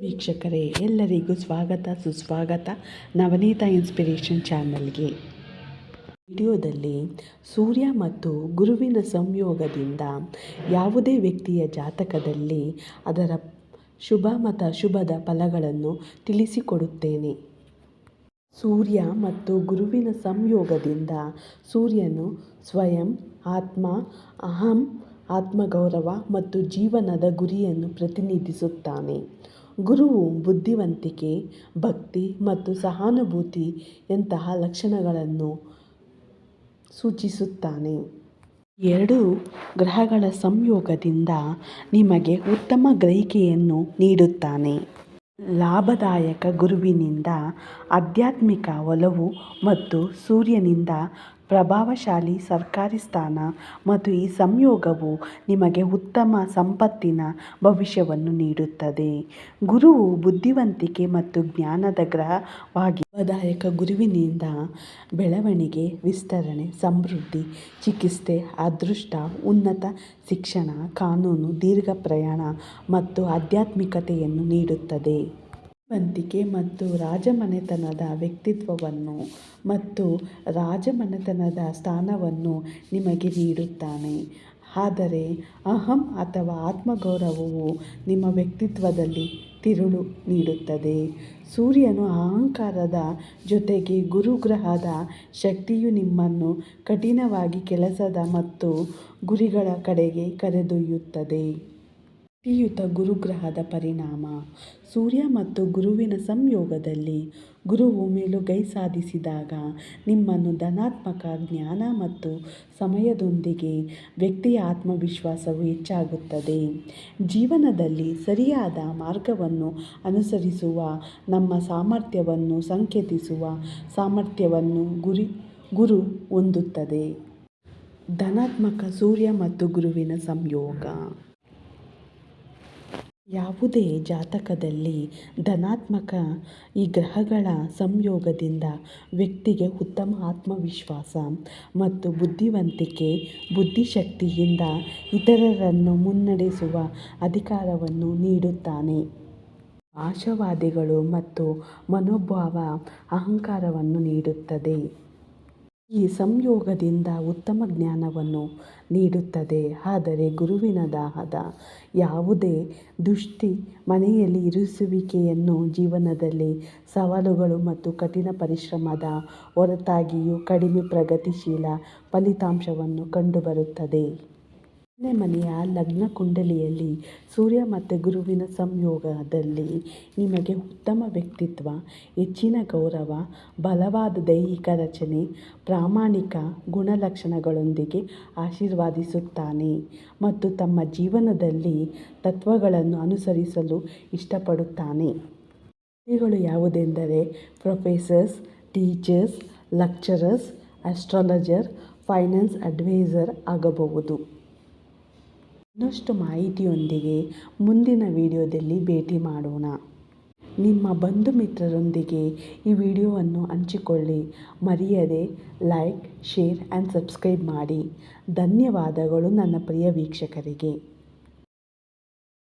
ವೀಕ್ಷಕರೇ, ಎಲ್ಲರಿಗೂ ಸ್ವಾಗತ ಸುಸ್ವಾಗತ ನವನೀತ ಇನ್ಸ್ಪಿರೇಷನ್ ಚಾನಲ್ಗೆ. ವಿಡಿಯೋದಲ್ಲಿ ಸೂರ್ಯ ಮತ್ತು ಗುರುವಿನ ಸಂಯೋಗದಿಂದ ಯಾವುದೇ ವ್ಯಕ್ತಿಯ ಜಾತಕದಲ್ಲಿ ಅದರ ಶುಭ ಮತ್ತು ಅಶುಭದ ಫಲಗಳನ್ನು ತಿಳಿಸಿಕೊಡುತ್ತೇನೆ. ಸೂರ್ಯ ಮತ್ತು ಗುರುವಿನ ಸಂಯೋಗದಿಂದ ಸೂರ್ಯನು ಸ್ವಯಂ, ಆತ್ಮ, ಅಹಂ, ಆತ್ಮಗೌರವ ಮತ್ತು ಜೀವನದ ಗುರಿಯನ್ನು ಪ್ರತಿನಿಧಿಸುತ್ತಾನೆ. ಗುರುವು ಬುದ್ಧಿವಂತಿಕೆ, ಭಕ್ತಿ ಮತ್ತು ಸಹಾನುಭೂತಿಯಂತಹ ಲಕ್ಷಣಗಳನ್ನು ಸೂಚಿಸುತ್ತಾನೆ. ಎರಡೂ ಗ್ರಹಗಳ ಸಂಯೋಗದಿಂದ ನಿಮಗೆ ಉತ್ತಮ ಗ್ರಹಿಕೆಯನ್ನು ನೀಡುತ್ತಾನೆ. ಲಾಭದಾಯಕ ಗುರುವಿನಿಂದ ಆಧ್ಯಾತ್ಮಿಕ ಒಲವು ಮತ್ತು ಸೂರ್ಯನಿಂದ ಪ್ರಭಾವಶಾಲಿ ಸರ್ಕಾರಿ ಸ್ಥಾನ ಮತ್ತು ಈ ಸಂಯೋಗವು ನಿಮಗೆ ಉತ್ತಮ ಸಂಪತ್ತಿನ ಭವಿಷ್ಯವನ್ನು ನೀಡುತ್ತದೆ. ಗುರುವು ಬುದ್ಧಿವಂತಿಕೆ ಮತ್ತು ಜ್ಞಾನದ ಗ್ರಹವಾಗಿ ಲಾಭದಾಯಕ ಗುರುವಿನಿಂದ ಬೆಳವಣಿಗೆ, ವಿಸ್ತರಣೆ, ಸಮೃದ್ಧಿ, ಚಿಕಿತ್ಸೆ, ಅದೃಷ್ಟ, ಉನ್ನತ ಶಿಕ್ಷಣ, ಕಾನೂನು, ದೀರ್ಘ ಪ್ರಯಾಣ ಮತ್ತು ಆಧ್ಯಾತ್ಮಿಕತೆಯನ್ನು ನೀಡುತ್ತದೆ. ಬುದ್ಧಿವಂತಿಕೆ ಮತ್ತು ರಾಜಮನೆತನದ ವ್ಯಕ್ತಿತ್ವವನ್ನು ಮತ್ತು ರಾಜಮನೆತನದ ಸ್ಥಾನವನ್ನು ನಿಮಗೆ ನೀಡುತ್ತಾನೆ. ಆದರೆ ಅಹಂ ಅಥವಾ ಆತ್ಮಗೌರವವು ನಿಮ್ಮ ವ್ಯಕ್ತಿತ್ವದಲ್ಲಿ ತಿರುಳು ನೀಡುತ್ತದೆ. ಸೂರ್ಯನು ಅಹಂಕಾರದ ಜೊತೆಗೆ ಗುರುಗ್ರಹದ ಶಕ್ತಿಯು ನಿಮ್ಮನ್ನು ಕಠಿಣವಾಗಿ ಕೆಲಸದ ಮತ್ತು ಗುರಿಗಳ ಕಡೆಗೆ ಕರೆದೊಯ್ಯುತ್ತದೆ. ಶಕ್ತಿಯುತ ಗುರುಗ್ರಹದ ಪರಿಣಾಮ. ಸೂರ್ಯ ಮತ್ತು ಗುರುವಿನ ಸಂಯೋಗದಲ್ಲಿ ಗುರುವು ಮೇಲುಗೈ ಸಾಧಿಸಿದಾಗ ನಿಮ್ಮನ್ನು ಧನಾತ್ಮಕ ಜ್ಞಾನ ಮತ್ತು ಸಮಯದೊಂದಿಗೆ ವ್ಯಕ್ತಿಯ ಆತ್ಮವಿಶ್ವಾಸವು ಹೆಚ್ಚಾಗುತ್ತದೆ. ಜೀವನದಲ್ಲಿ ಸರಿಯಾದ ಮಾರ್ಗವನ್ನು ಅನುಸರಿಸುವ ನಮ್ಮ ಸಾಮರ್ಥ್ಯವನ್ನು ಸಂಕೇತಿಸುವ ಸಾಮರ್ಥ್ಯವನ್ನು ಗುರು ಹೊಂದುತ್ತದೆ. ಧನಾತ್ಮಕ ಸೂರ್ಯ ಮತ್ತು ಗುರುವಿನ ಸಂಯೋಗ. ಯಾವುದೇ ಜಾತಕದಲ್ಲಿ ಧನಾತ್ಮಕ ಈ ಗ್ರಹಗಳ ಸಂಯೋಗದಿಂದ ವ್ಯಕ್ತಿಗೆ ಉತ್ತಮ ಆತ್ಮವಿಶ್ವಾಸ ಮತ್ತು ಬುದ್ಧಿವಂತಿಕೆ, ಬುದ್ಧಿಶಕ್ತಿಯಿಂದ ಇತರರನ್ನು ಮುನ್ನಡೆಸುವ ಅಧಿಕಾರವನ್ನು ನೀಡುತ್ತಾನೆ. ಆಶಾವಾದಿಗಳು ಮತ್ತು ಮನೋಭಾವ ಅಹಂಕಾರವನ್ನು ನೀಡುತ್ತದೆ. ಈ ಸಂಯೋಗದಿಂದ ಉತ್ತಮ ಜ್ಞಾನವನ್ನು ನೀಡುತ್ತದೆ. ಆದರೆ ಗುರುವಿನದಾದ ಯಾವುದೇ ದೃಷ್ಟಿ ಮನೆಯಲ್ಲಿ ಇರಿಸುವಿಕೆಯನ್ನು ಜೀವನದಲ್ಲಿ ಸವಾಲುಗಳು ಮತ್ತು ಕಠಿಣ ಪರಿಶ್ರಮದ ಹೊರತಾಗಿಯೂ ಕಡಿಮೆ ಪ್ರಗತಿಶೀಲ ಫಲಿತಾಂಶವನ್ನು ಕಂಡುಬರುತ್ತದೆ. ಮನೆಯ ಲಗ್ನ ಕುಂಡಲಿಯಲ್ಲಿ ಸೂರ್ಯ ಮತ್ತು ಗುರುವಿನ ಸಂಯೋಗದಲ್ಲಿ ನಿಮಗೆ ಉತ್ತಮ ವ್ಯಕ್ತಿತ್ವ, ಹೆಚ್ಚಿನ ಗೌರವ, ಬಲವಾದ ದೈಹಿಕ ರಚನೆ, ಪ್ರಾಮಾಣಿಕ ಗುಣಲಕ್ಷಣಗಳೊಂದಿಗೆ ಆಶೀರ್ವದಿಸುತ್ತಾನೆ ಮತ್ತು ತಮ್ಮ ಜೀವನದಲ್ಲಿ ತತ್ವಗಳನ್ನು ಅನುಸರಿಸಲು ಇಷ್ಟಪಡುತ್ತಾನೆ. ಹುದ್ದೆಗಳು ಯಾವುದೆಂದರೆ professors, teachers, lecturers, astrologer, finance adviser ಆಗಬಹುದು. ಇನ್ನಷ್ಟು ಮಾಹಿತಿಯೊಂದಿಗೆ ಮುಂದಿನ ವಿಡಿಯೋದಲ್ಲಿ ಭೇಟಿ ಮಾಡೋಣ. ನಿಮ್ಮ ಬಂಧು ಮಿತ್ರರೊಂದಿಗೆ ಈ ವಿಡಿಯೋವನ್ನು ಹಂಚಿಕೊಳ್ಳಿ. ಮರೆಯದೆ ಲೈಕ್, ಶೇರ್ ಆ್ಯಂಡ್ ಸಬ್ಸ್ಕ್ರೈಬ್ ಮಾಡಿ. ಧನ್ಯವಾದಗಳು ನನ್ನ ಪ್ರಿಯ ವೀಕ್ಷಕರಿಗೆ.